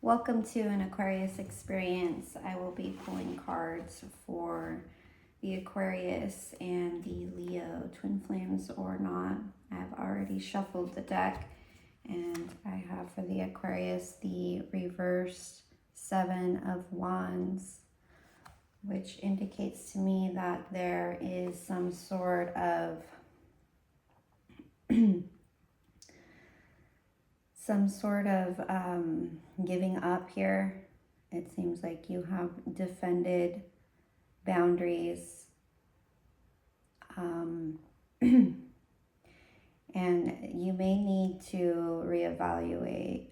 Welcome to an Aquarius experience. I will be pulling cards for the Aquarius and the Leo, twin flames or not. I've already shuffled the deck, and I have for the Aquarius the reversed Seven of Wands, which indicates to me that there is some sort of giving up here. It seems like you have defended boundaries, and you may need to reevaluate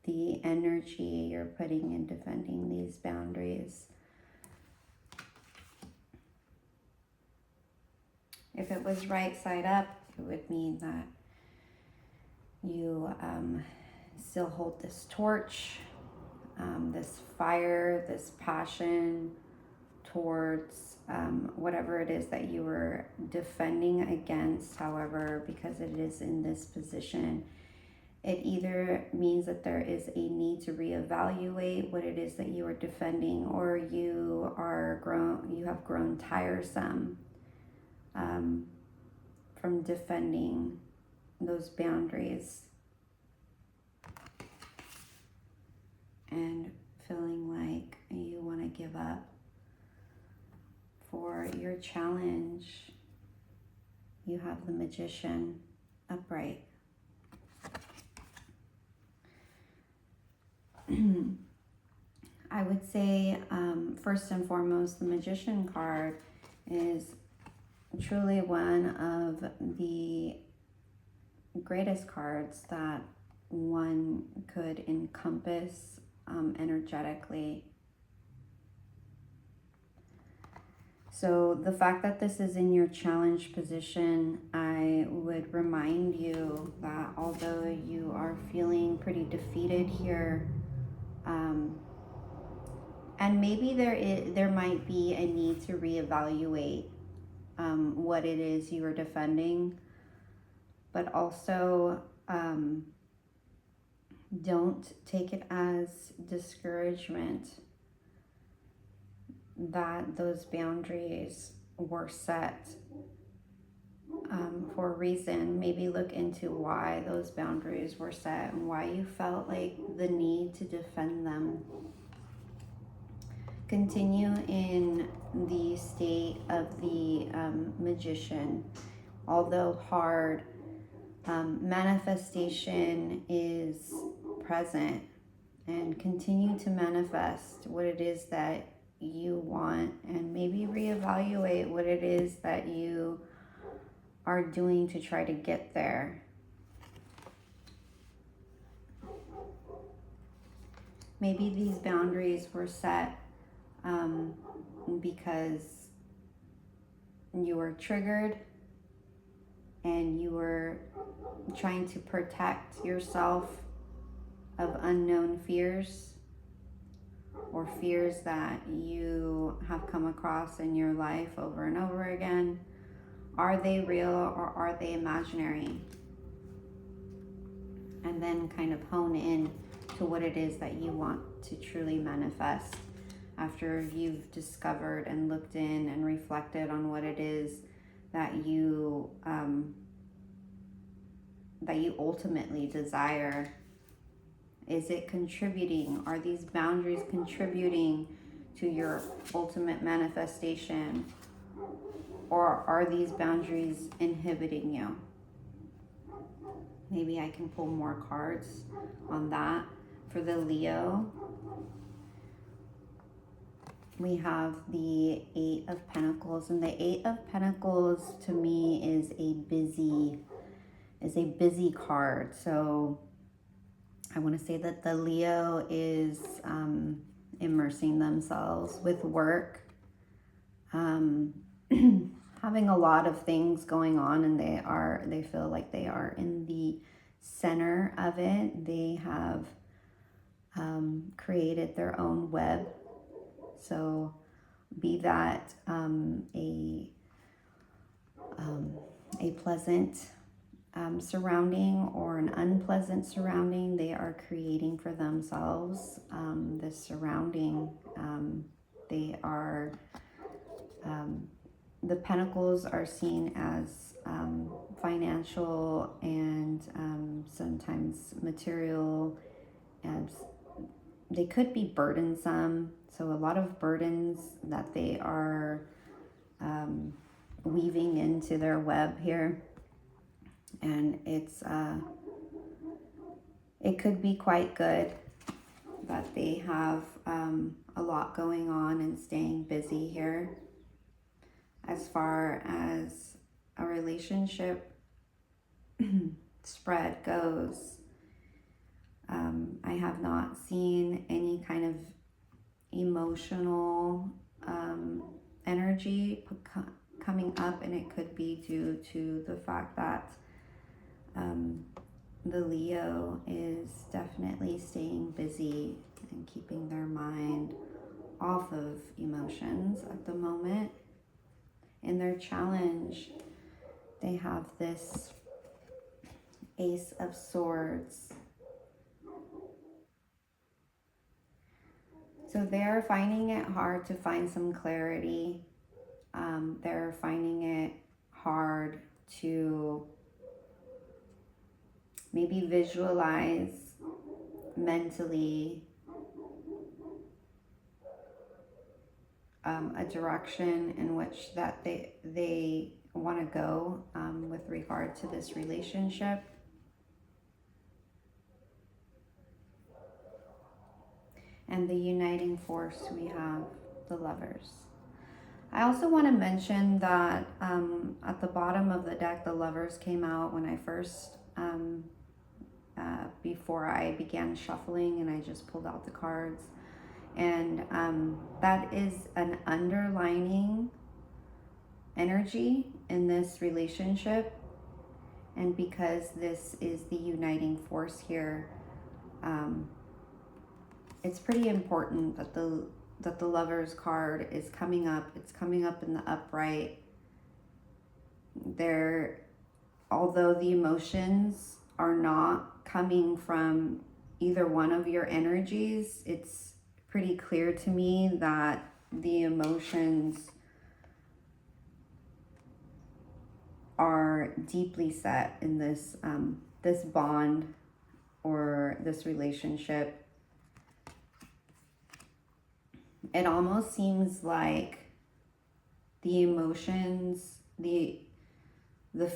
the energy you're putting in defending these boundaries. If it was right side up, it would mean that you still hold this torch, this fire, this passion towards whatever it is that you were defending against. However, because it is in this position, it either means that there is a need to reevaluate what it is that you are defending, or you have grown tiresome from defending those boundaries and feeling like you want to give up. For your challenge, you have the Magician upright. I would say first and foremost, the Magician card is truly one of the greatest cards that one could encompass energetically. So the fact that this is in your challenge position, I would remind you that although you are feeling pretty defeated here, and maybe there might be a need to reevaluate what it is you are defending, but also don't take it as discouragement that those boundaries were set for a reason. Maybe look into why those boundaries were set and why you felt like the need to defend them. Continue in the state of the Magician. Although hard, manifestation is present, and continue to manifest what it is that you want, and maybe reevaluate what it is that you are doing to try to get there. Maybe these boundaries were set because you were triggered and you were trying to protect yourself of unknown fears, or fears that you have come across in your life over and over again. Are they real or are they imaginary? And then kind of hone in to what it is that you want to truly manifest after you've discovered and looked in and reflected on what it is that you ultimately desire. Is it contributing? Are these boundaries contributing to your ultimate manifestation? Or are these boundaries inhibiting you? Maybe I can pull more cards on that. For the Leo, we have the Eight of Pentacles, and the Eight of Pentacles to me is a busy card. So I want to say that the Leo is immersing themselves with work, having a lot of things going on, and they feel like they are in the center of it. They have created their own web. So be that a pleasant surrounding or an unpleasant surrounding they are creating for themselves. This surrounding, they are, the pentacles are seen as financial and sometimes material, and they could be burdensome. So a lot of burdens that they are weaving into their web here. And it could be quite good that they have a lot going on and staying busy here. As far as a relationship spread goes, I have not seen any kind of emotional energy coming up, and it could be due to the fact that the Leo is definitely staying busy and keeping their mind off of emotions at the moment. In their challenge, they have this Ace of Swords. So they're finding it hard to find some clarity. They're finding it hard to maybe visualize mentally a direction in which that they want to go with regard to this relationship. And the uniting force, we have the Lovers. I also want to mention that at the bottom of the deck, the Lovers came out when I first, before I began shuffling, and I just pulled out the cards. And that is an underlining energy in this relationship. And because this is the uniting force here, it's pretty important that the Lovers card is coming up. It's coming up in the upright. Although the emotions are not coming from either one of your energies, it's pretty clear to me that the emotions are deeply set in this this bond or this relationship. It almost seems like the emotions, the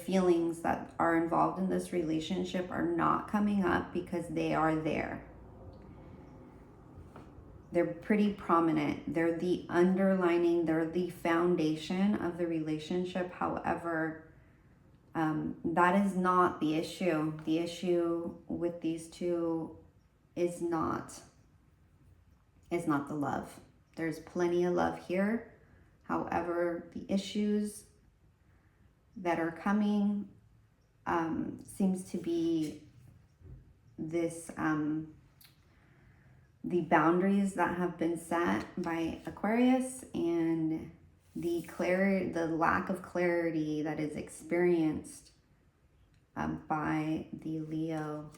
feelings that are involved in this relationship are not coming up because they are there. They're pretty prominent. They're the underlining, they're the foundation of the relationship. However, that is not the issue. The issue with these two is not the love. There's plenty of love here. However, the issues that are coming seems to be this the boundaries that have been set by Aquarius, and the lack of clarity that is experienced by the Leo.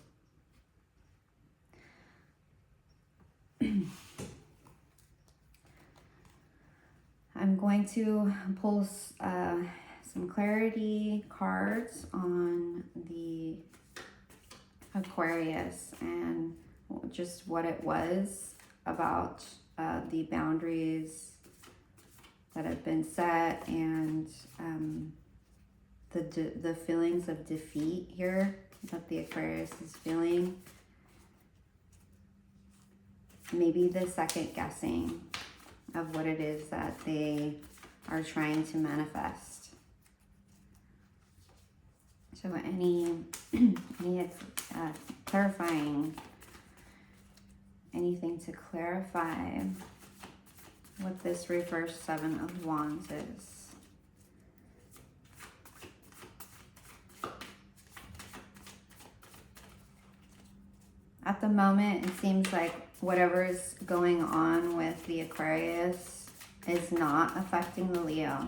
I'm going to pull some clarity cards on the Aquarius and just what it was about the boundaries that have been set, and the feelings of defeat here that the Aquarius is feeling. Maybe the second guessing of what it is that they are trying to manifest. So any clarifying, anything to clarify what this reverse Seven of Wands is. At the moment, it seems like whatever is going on with the Aquarius is not affecting the Leo.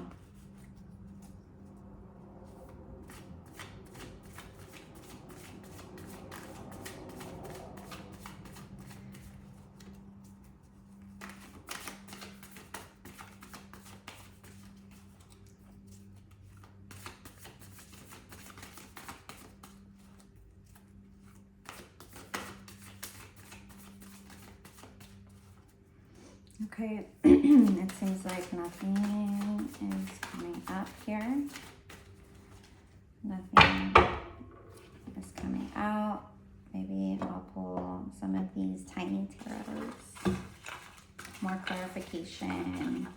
Okay, it seems like nothing is coming up here. Nothing is coming out. Maybe I'll pull some of these tiny tarots. More clarification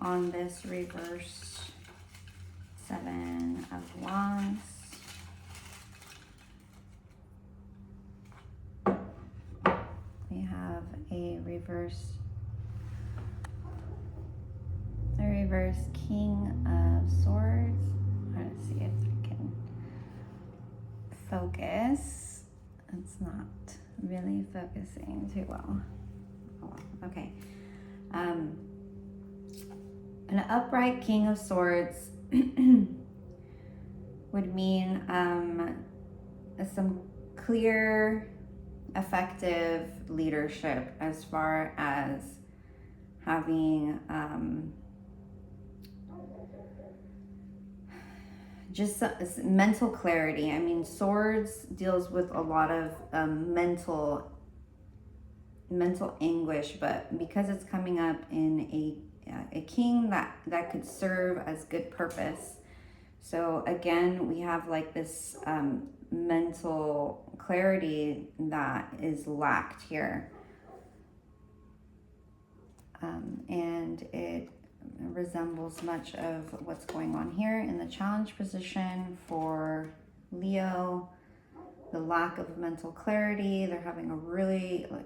on this reverse Seven of Wands. We have a reverse King of Swords. I'm going to see if I can focus. It's not really focusing too well. Oh, okay. An upright King of Swords would mean some clear, effective leadership as far as having just mental clarity. I mean, swords deals with a lot of mental anguish, but because it's coming up in a king that could serve as good purpose. So again, we have like this mental clarity that is lacked here, and it resembles much of what's going on here in the challenge position for Leo. The lack of mental clarity.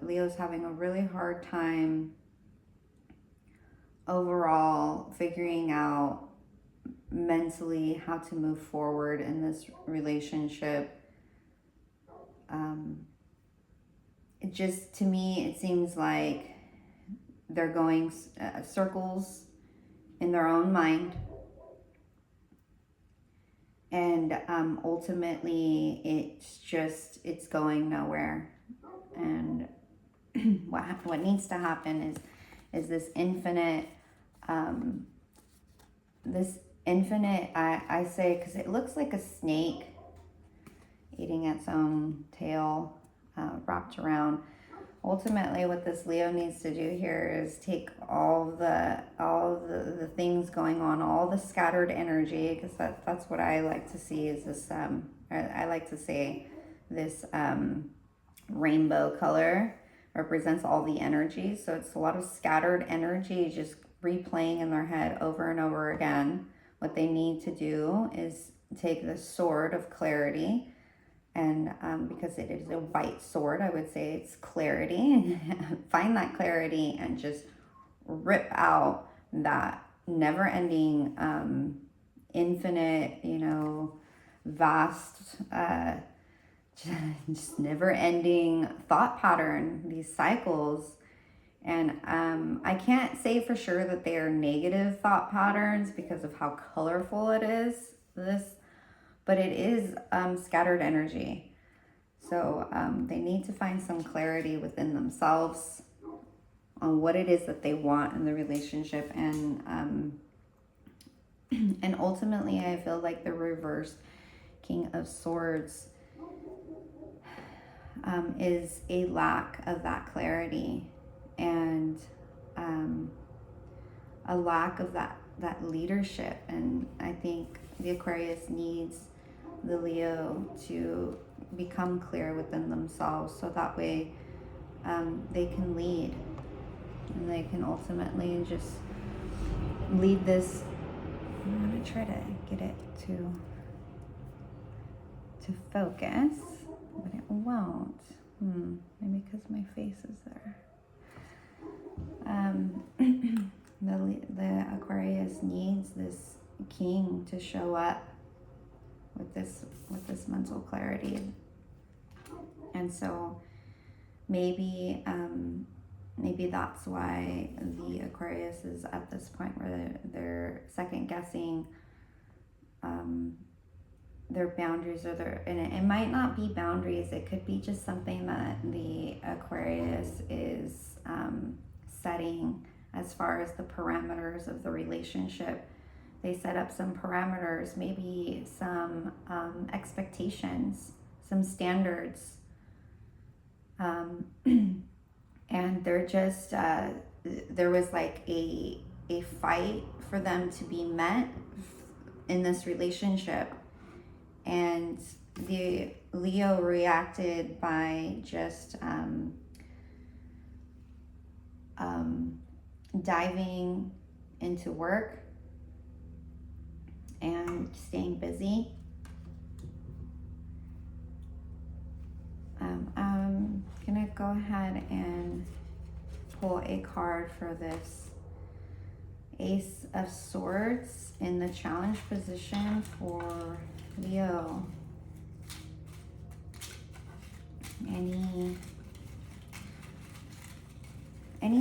Leo's having a really hard time overall figuring out mentally how to move forward in this relationship. It just, to me, it seems like they're going circles in their own mind, and ultimately it's going nowhere. And what needs to happen is this infinite I say, because it looks like a snake eating its own tail, wrapped around. Ultimately, what this Leo needs to do here is take all the things going on, all the scattered energy, because that's what I like to see is this, I like to say this rainbow color represents all the energy. So it's a lot of scattered energy just replaying in their head over and over again. What they need to do is take the sword of clarity, and because it is a white sword, I would say it's clarity. Find that clarity and just rip out that never-ending, infinite, vast, just never-ending thought pattern, these cycles. And I can't say for sure that they are negative thought patterns because of how colorful it is, but it is scattered energy. So they need to find some clarity within themselves on what it is that they want in the relationship. And ultimately, I feel like the reverse King of Swords is a lack of that clarity, and a lack of that leadership. And I think the Aquarius needs the Leo to become clear within themselves, so that way they can lead, and they can ultimately just lead this. I'm going to try to get it to focus, but it won't. Maybe because my face is there. The Aquarius needs this king to show up with this mental clarity, and so maybe that's why the Aquarius is at this point where they're second guessing their boundaries, and it might not be boundaries. It could be just something that the Aquarius is setting as far as the parameters of the relationship. They set up some parameters, maybe some expectations, some standards, and they're just there was like a fight for them to be met in this relationship, and the Leo reacted by just diving into work and staying busy. I'm gonna go ahead and pull a card for this Ace of Swords in the challenge position for Leo. Any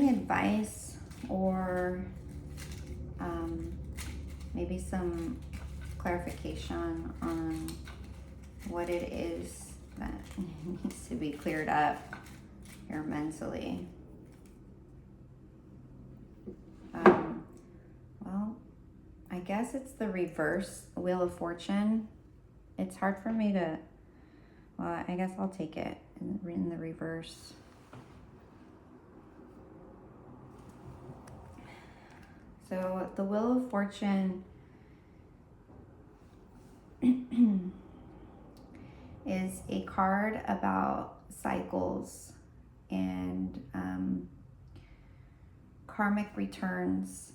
advice or maybe some clarification on what it is that needs to be cleared up here mentally? Well, I guess it's the reverse Wheel of Fortune. It's hard for me to, well, I guess I'll take it in the reverse. So the Wheel of Fortune is a card about cycles and karmic returns.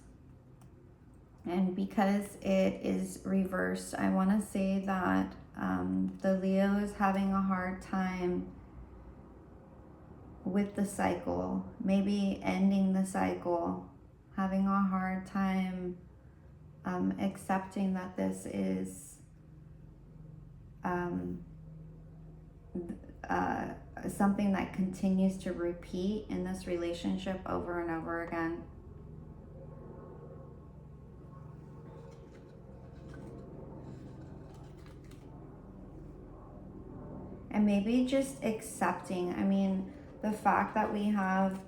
And because it is reversed, I want to say that the Leo is having a hard time with the cycle, maybe ending the cycle, having a hard time accepting that this is something that continues to repeat in this relationship over and over again. And maybe just accepting, I mean, the fact that we have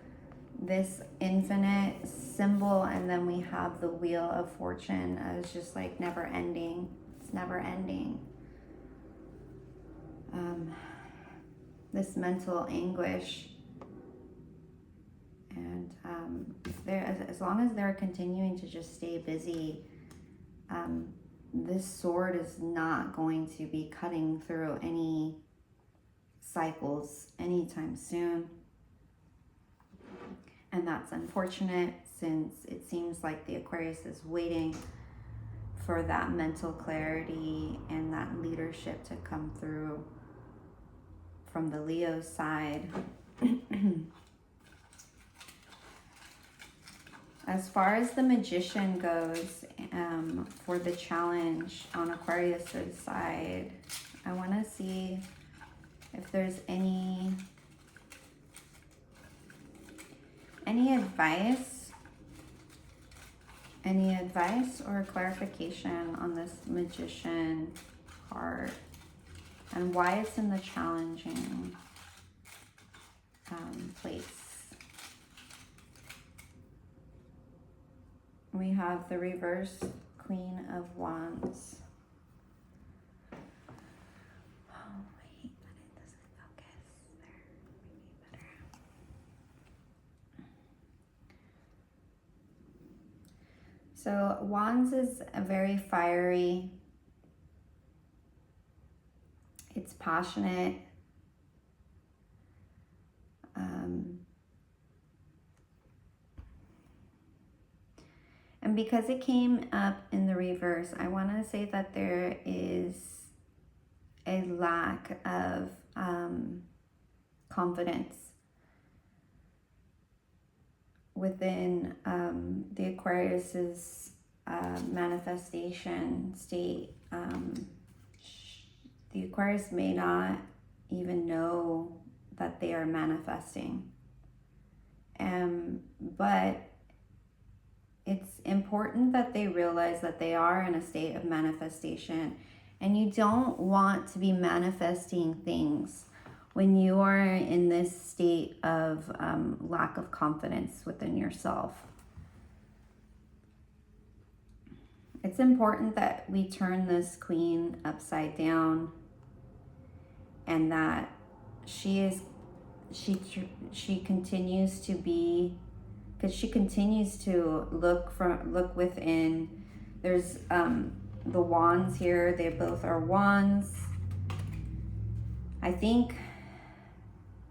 this infinite symbol and then we have the Wheel of Fortune as just like never ending. It's never ending. This mental anguish, and as long as they're continuing to just stay busy, this sword is not going to be cutting through any cycles anytime soon. And that's unfortunate, since it seems like the Aquarius is waiting for that mental clarity and that leadership to come through from the Leo side. As far as the Magician goes, for the challenge on Aquarius's side, I want to see if there's any advice or clarification on this Magician card and why it's in the challenging place. We have the reverse Queen of Wands. Oh, wait, but it doesn't focus. There, maybe better. So Wands is a very fiery. It's passionate. And because it came up in the reverse, I want to say that there is a lack of confidence within the Aquarius's manifestation state. The Aquarius may not even know that they are manifesting. But it's important that they realize that they are in a state of manifestation, and you don't want to be manifesting things when you are in this state of lack of confidence within yourself. It's important that we turn this queen upside down, and that she continues to be because she continues to look within. There's the wands here. They both are wands. I think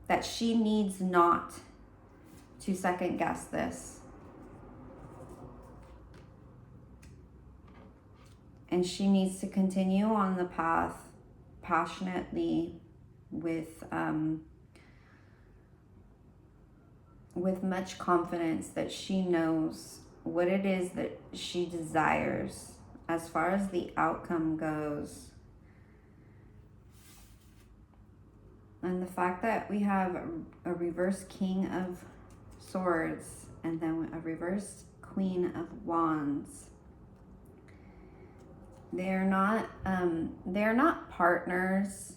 that she needs not to second guess this. And she needs to continue on the path passionately with much confidence that she knows what it is that she desires as far as the outcome goes. And the fact that we have a reverse King of Swords and then a reverse Queen of Wands. They're not partners,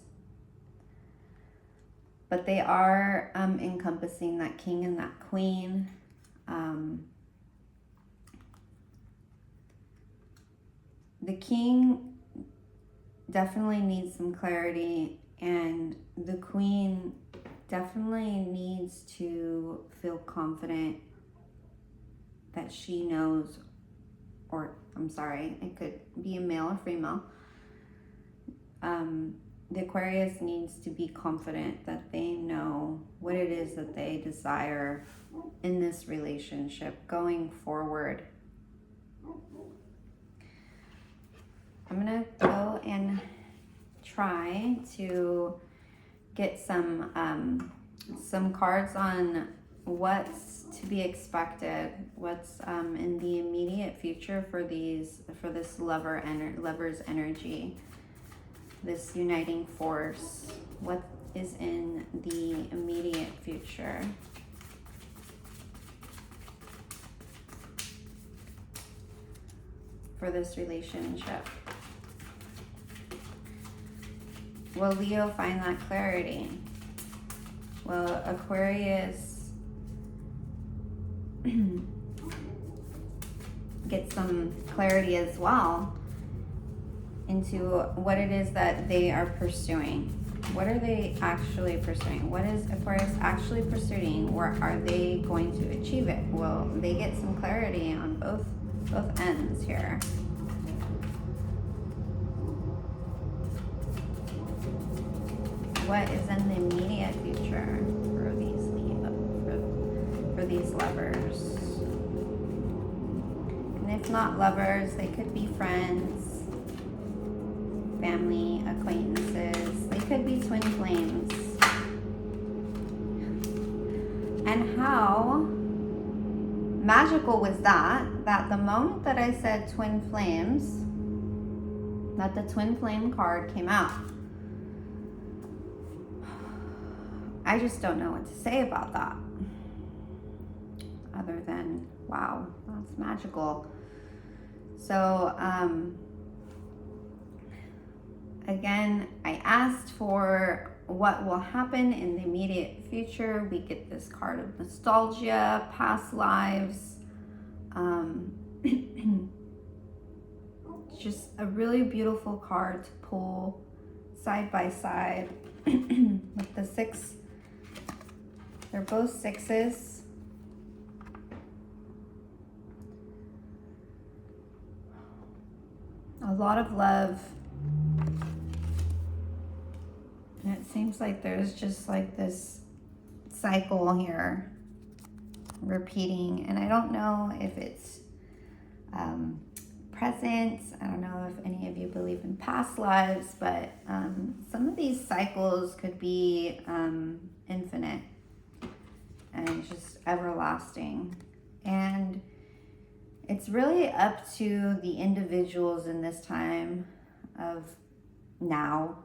but they are encompassing that king and that queen. The king definitely needs some clarity, and the queen definitely needs to feel confident that she knows, or I'm sorry, it could be a male or female. The Aquarius needs to be confident that they know what it is that they desire in this relationship going forward. I'm gonna go and try to get some cards on what's to be expected, what's in the immediate future for this lover's energy, this uniting force. What is in the immediate future? For this relationship. Will Leo find that clarity? Will Aquarius get some clarity as well into what it is that they are pursuing? What are they actually pursuing? What is Aquarius actually pursuing? Or are they going to achieve it? Will they get some clarity on both ends here? What is in the immediate future for these lovers? And if not lovers, they could be friends, family, acquaintances. They could be twin flames. And how magical was that the moment that I said twin flames, that the twin flame card came out. I just don't know what to say about that. Other than, wow, that's magical. So, again, I asked for what will happen in the immediate future. We get this card of nostalgia, past lives. Just a really beautiful card to pull side by side with the six. They're both sixes. A lot of love. And it seems like there's just like this cycle here repeating. And I don't know if it's present. I don't know if any of you believe in past lives, but some of these cycles could be infinite and just everlasting. And it's really up to the individuals in this time of now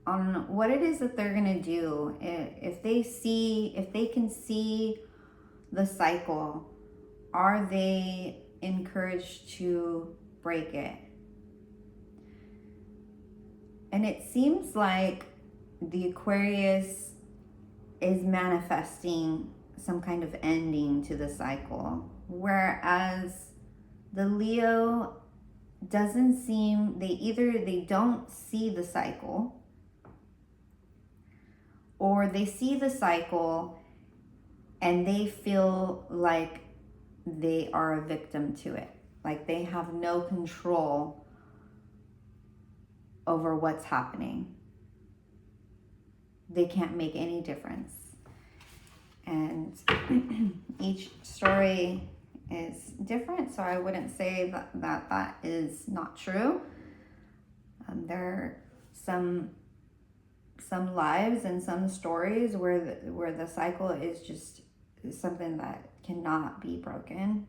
on what it is that they're gonna do. If they can see the cycle, are they encouraged to break it? And it seems like the Aquarius is manifesting some kind of ending to the cycle, whereas the Leo doesn't seem, they don't see the cycle, or they see the cycle and they feel like they are a victim to it. Like they have no control over what's happening. They can't make any difference. And each story is different, so I wouldn't say that is not true. There are some lives and some stories where the cycle is just something that cannot be broken.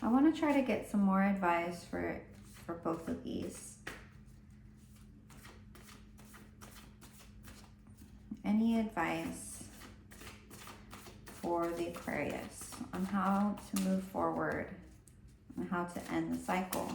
I want to try to get some more advice for both of these. Any advice for the Aquarius on how to move forward and how to end the cycle?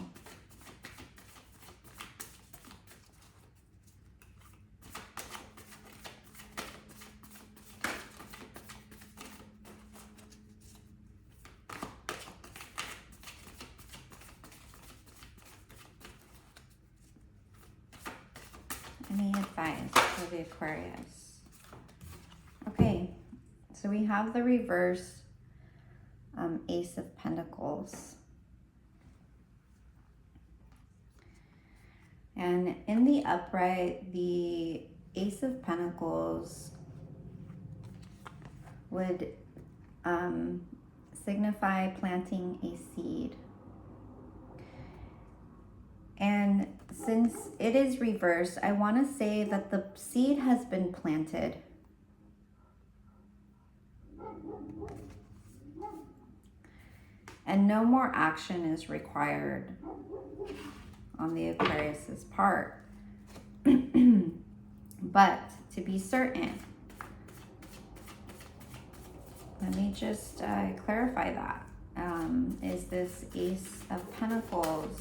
Any advice for the Aquarius? Okay, so we have the reverse Ace of Pentacles. And in the upright, the Ace of Pentacles would signify planting a seed. And since it is reversed, I want to say that the seed has been planted. And no more action is required on the Aquarius's part. But to be certain, let me just clarify that. Is this Ace of Pentacles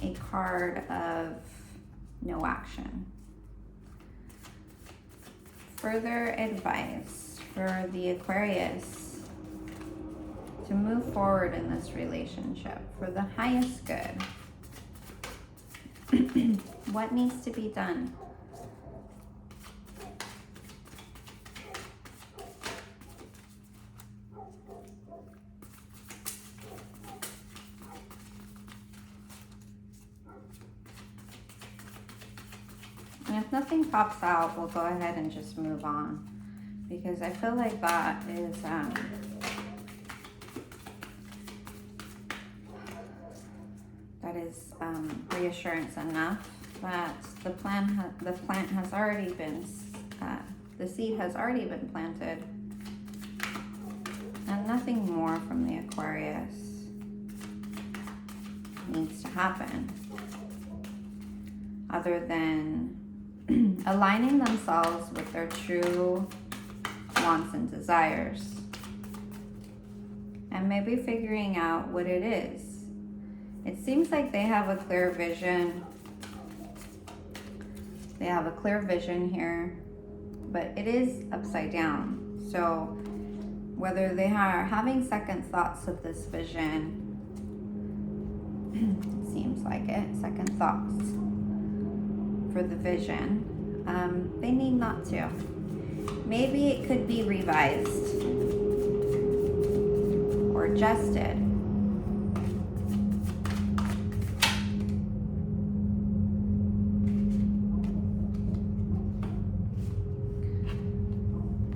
a card of no action? Further advice for the Aquarius to move forward in this relationship for the highest good. What needs to be done? And if nothing pops out, we'll go ahead and just move on, because I feel like that is reassurance enough that the plant has already been, the seed has already been planted, and nothing more from the Aquarius needs to happen other than aligning themselves with their true wants and desires, and maybe figuring out what it is. It seems like they have a clear vision. They have a clear vision here, but it is upside down. So whether they are having second thoughts of this vision, it seems like it, second thoughts for the vision, they need not to. Maybe it could be revised or adjusted.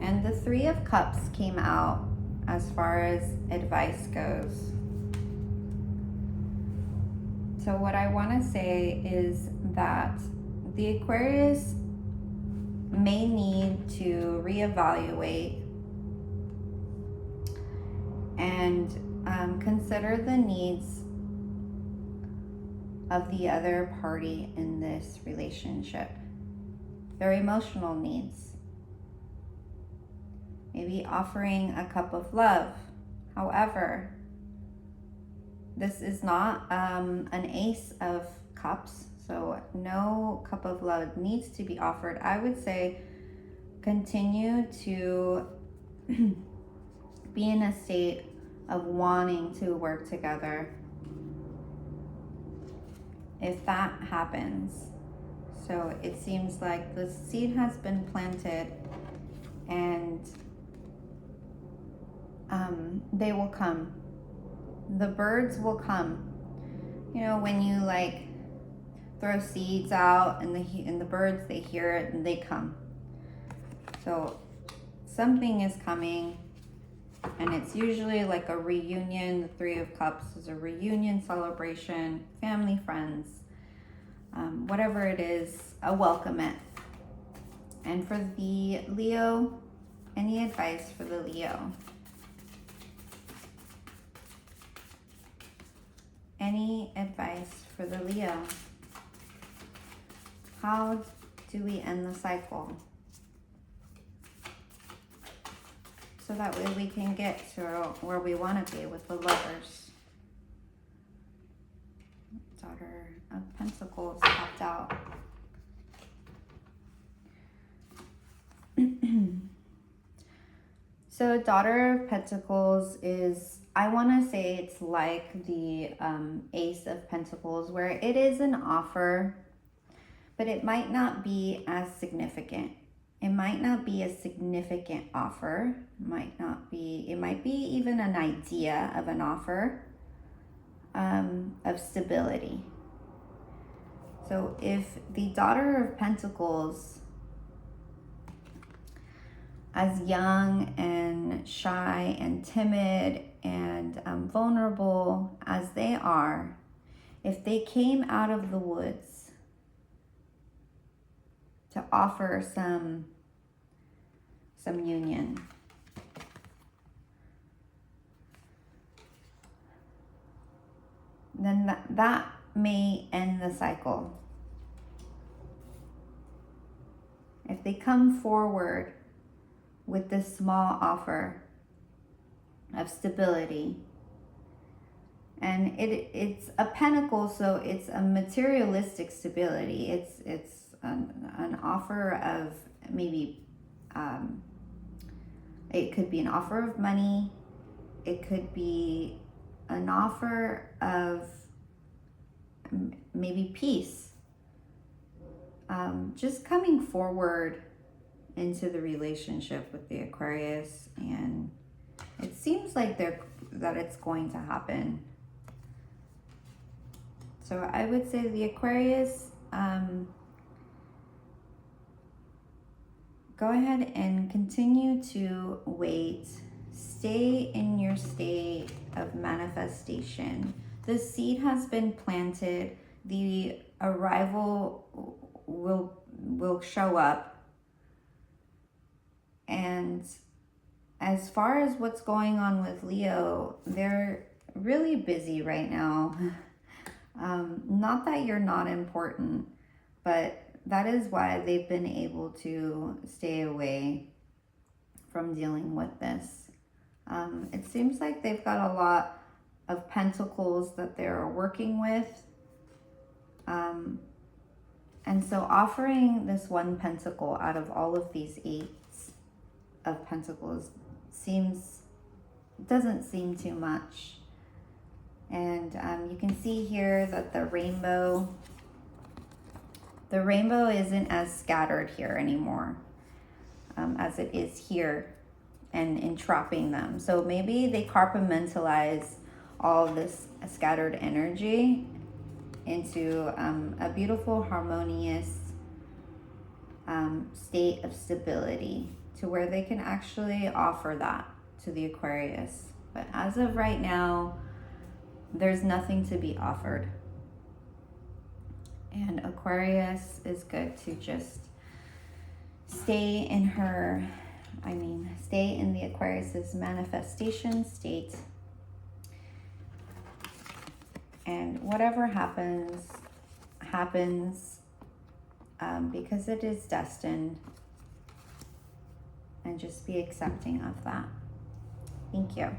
And the Three of Cups came out as far as advice goes. So what I want to say is that the Aquarius may need to reevaluate and consider the needs of the other party in this relationship, their emotional needs. Maybe offering a cup of love. However, this is not an Ace of Cups, so no cup of love needs to be offered. I would say continue to be in a state of wanting to work together if that happens. So it seems like the seed has been planted, and they will come. The birds will come. You know, when you like throw seeds out and the birds, they hear it and they come. So something is coming, and it's usually like a reunion. The Three of Cups is a reunion celebration, family, friends, whatever it is, a welcome it. And for the Leo, any advice for the Leo? Any advice for the Leo? How do we end the cycle? So that way we can get to where we want to be with the Lovers. Daughter of Pentacles popped out. So Daughter of Pentacles is, I want to say it's like the Ace of Pentacles, where it is an offer, but it might not be as significant. It might not be a significant offer. It might be even an idea of an offer of stability. So if the Daughter of Pentacles, as young and shy and timid and vulnerable as they are, if they came out of the woods to offer some union, then that may end the cycle. If they come forward with this small offer of stability, and it's a pentacle, so it's a materialistic stability. It's an offer of maybe it could be an offer of money, it could be an offer of maybe peace, just coming forward into the relationship with the Aquarius. And it seems like that it's going to happen. So I would say the Aquarius, go ahead and continue to wait. Stay in your state of manifestation. The seed has been planted. The arrival will show up. And as far as what's going on with Leo, they're really busy right now. Not that you're not important, but that is why they've been able to stay away from dealing with this. It seems like they've got a lot of pentacles that they're working with. And so offering this one pentacle out of all of these eights of pentacles doesn't seem too much. And you can see here that the rainbow isn't as scattered here anymore as it is here and entrapping them. So maybe they compartmentalize all of this scattered energy into a beautiful, harmonious state of stability, to where they can actually offer that to the Aquarius. But as of right now, there's nothing to be offered. And Aquarius is good to just stay in the Aquarius's manifestation state. And whatever happens, because it is destined. And just be accepting of that. Thank you.